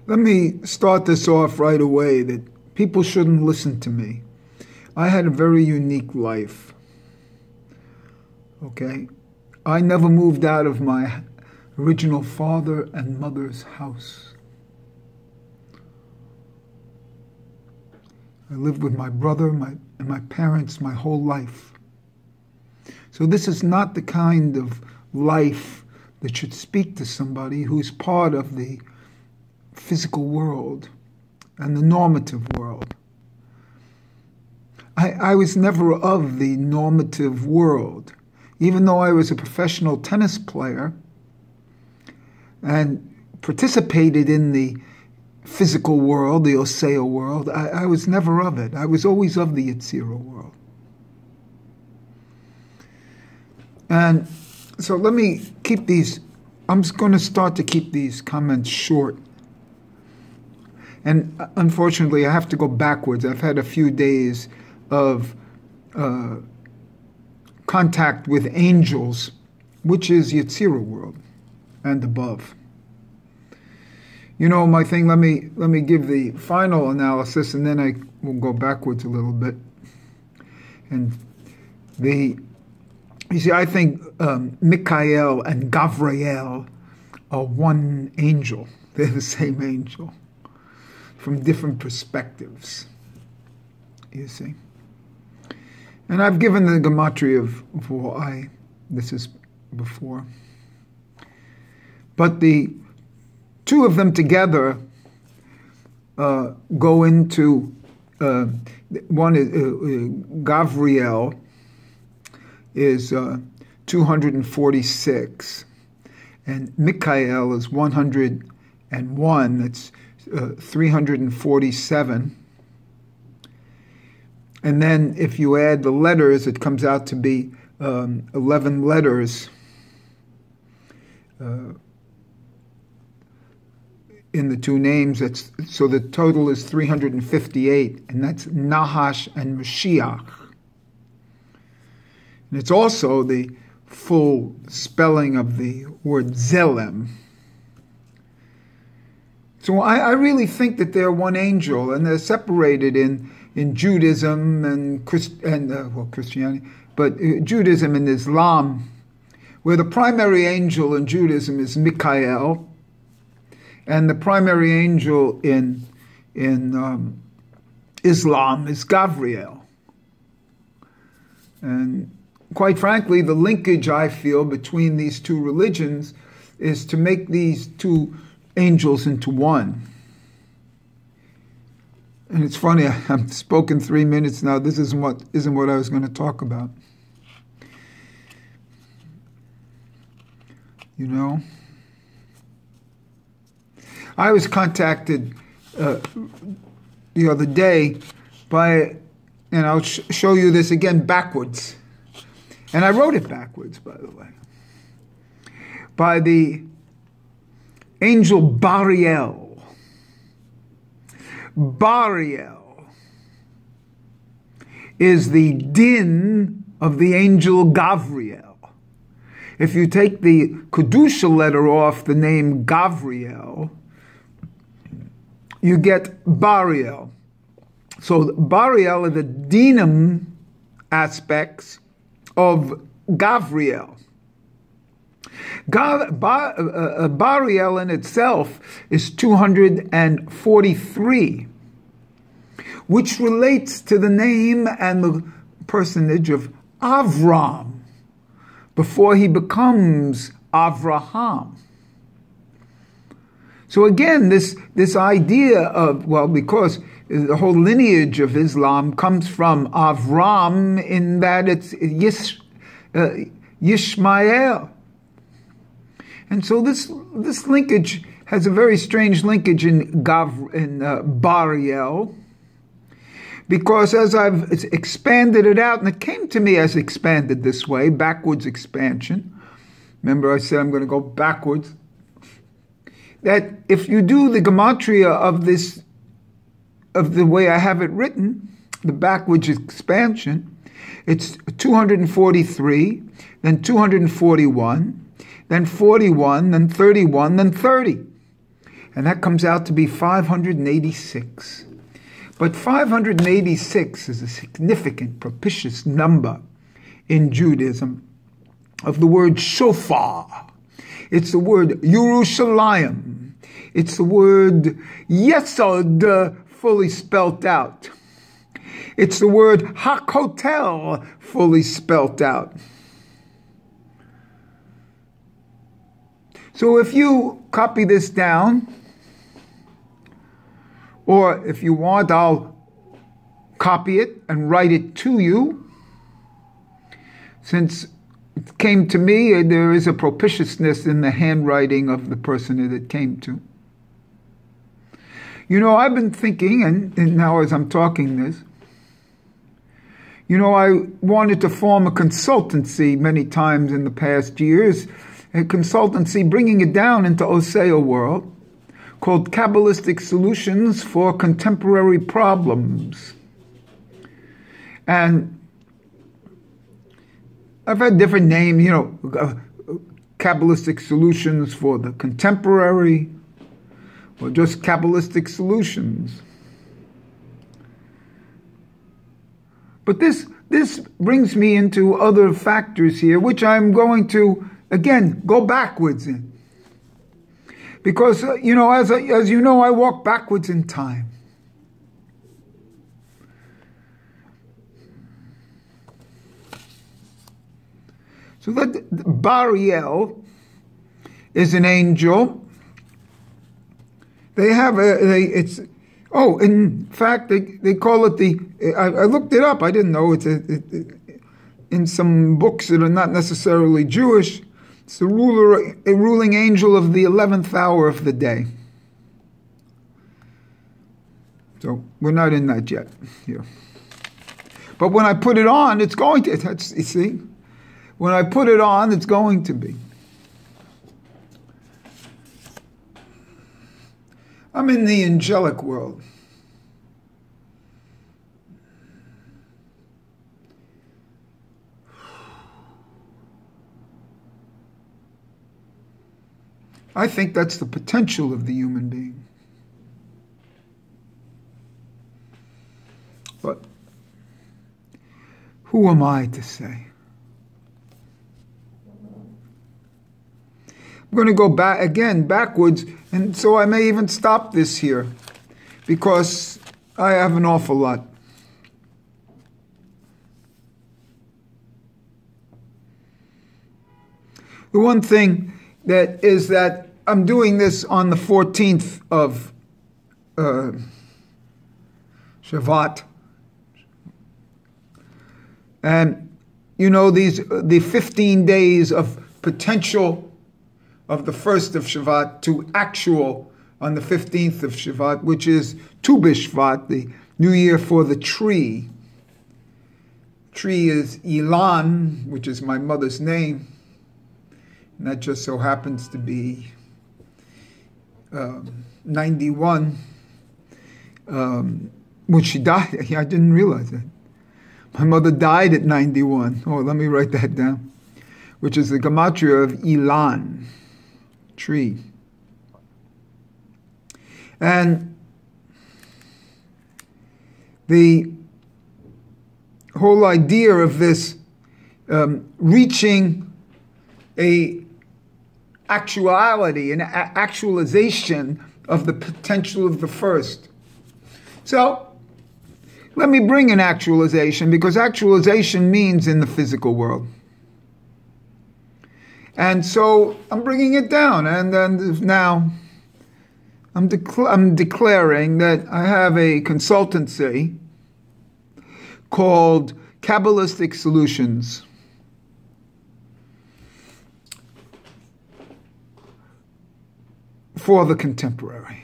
Let me start this off right away that people shouldn't listen to me. I had a very unique life. Okay? I never moved out of my original father and mother's house. I lived with my brother and my parents my whole life. So this is not the kind of life that should speak to somebody who's part of the physical world and the normative world. I was never of the normative world. Even though I was a professional tennis player and participated in the physical world, the Oseo world, I was never of it. I was always of the Yetzirah world. And so let me keep these, I'm just going to start to keep these comments short. And unfortunately, I have to go backwards. I've had a few days of contact with angels, which is Yetzirah world and above. You know, my thing, let me give the final analysis, and then I will go backwards a little bit. And you see, I think Michael and Gavriel are one angel. They're the same angel from different perspectives, you see. And I've given the gematria of why this is before. But the two of them together go into, one is, Gavriel is 246, and Michael is 101, that's 347. And then if you add the letters, it comes out to be 11 letters in the two names. So the total is 358, and that's Nahash and Mashiach. And it's also the full spelling of the word Zelem. So I really think that they're one angel, and they're separated in Judaism and Christianity, but Judaism and Islam, where the primary angel in Judaism is Michael, and the primary angel in Islam is Gavriel. And quite frankly, the linkage I feel between these two religions is to make these two angels into one. And it's funny, I've spoken 3 minutes now. This isn't what I was going to talk about. You know? I was contacted the other day by, and I'll show you this again backwards. And I wrote it backwards, by the way. By the angel Bariel. Bariel is the din of the angel Gavriel. If you take the Kedusha letter off the name Gavriel, you get Bariel. So Bariel are the dinim aspects of Gavriel. Bariel in itself is 243, which relates to the name and the personage of Avram before he becomes Avraham. So again, this idea of, well, because the whole lineage of Islam comes from Avram in that it's Yishmael. And so this linkage has a very strange linkage in Bariel, because as I've expanded it out, and it came to me as expanded this way, backwards expansion. Remember I said I'm going to go backwards. That if you do the gematria of the way I have it written, the backwards expansion, it's 243, then 241, then 41, then 31, then 30. And that comes out to be 586. But 586 is a significant, propitious number in Judaism of the word shofar. It's the word Yerushalayim. It's the word Yesod, fully spelt out. It's the word Hakotel, fully spelt out. So if you copy this down, or if you want, I'll copy it and write it to you. Since it came to me, there is a propitiousness in the handwriting of the person that it came to. You know, I've been thinking, and now as I'm talking this, you know, I wanted to form a consultancy many times in the past years, a consultancy bringing it down into Osea world, called Kabbalistic Solutions for Contemporary Problems. And I've had different names, you know, Kabbalistic Solutions for the Contemporary, or just Kabbalistic Solutions. But this brings me into other factors here, which I'm going to, again, go backwards in. Because, you know, as you know, I walk backwards in time. So that Bariel is an angel. They have in fact, they call it I looked it up, I didn't know, in some books that are not necessarily Jewish, it's a ruling angel of the 11th hour of the day. So we're not in that yet here. But when I put it on, it's going to, you see, when I put it on, it's going to be. I'm in the angelic world. I think that's the potential of the human being. But who am I to say? I'm going to go backwards, and so I may even stop this here, because I have an awful lot. The one thing that is that I'm doing this on the 14th of Shavat. And, you know, the 15 days of potential of the 1st of Shavat to actual on the 15th of Shavat, which is Tu B'Shvat, the new year for the tree. Tree is Ilan, which is my mother's name. And that just so happens to be 91, when she died. I didn't realize that. My mother died at 91. Oh, let me write that down. Which is the gematria of Ilan, tree. And the whole idea of this reaching a actuality, an actualization of the potential of the first. So, let me bring an actualization, because actualization means in the physical world. And so, I'm bringing it down, and then now I'm declaring that I have a consultancy called Kabbalistic Solutions for the Contemporary.